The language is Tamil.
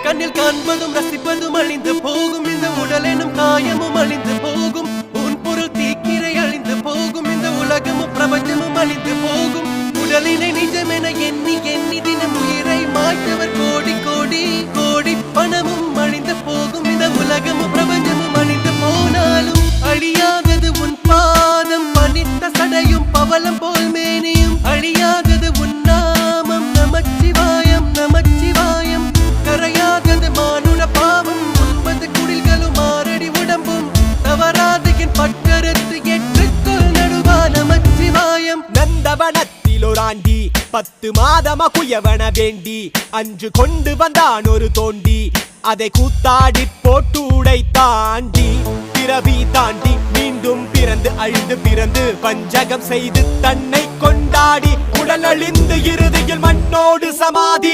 கண்ணில் காண்பதும் ரசிப்பதும் அழிந்து போகும் இந்த உடல் எனும் காயமும் அழிந்து போகும் உன் பொருள் தீக்கிரை அழிந்து போகும் இந்த உலகமும் பிரபஞ்சமும் அழிந்து போகும் உடலினை நிஜமென எண்ணி எண்ணி தினம் உயிரை மாய்த்தவர் கோடி கோடி கோடி பணமும் அழிந்து போகும் இந்த உலகமும் பிரபஞ்சமும் அழிந்து போனாலும் அழியாதது உன் பாதம் பனித்த சடையும் பவளம் போல் மேனியும் அழியாதது உன் நாமம் நமச்சிவாயம் நமச்சிவாயம் கரையாதது மானுட பாவம் 9 குடில்களும் 6 அடி உடம்பும் தவறாது என் பட்டறுத்து ஏற்றுக்கொள் நடுவா நமச்சிவாயம் நந்தவனத்தில் ஒரு ஆண்டி 10 மாதமா குயவன வேண்டி அன்று கொண்டு வந்தான் ஒரு தோண்டி அதை கூத்தாடி போட்டு உடை தாண்டி பிறவி தாண்டி மீண்டும் பிறந்து அழுது பிறந்து பஞ்சகம் செய்து தன்னை கொண்டாடி உடல் அழிந்து இறுதியில் மண்ணோடு சமாதி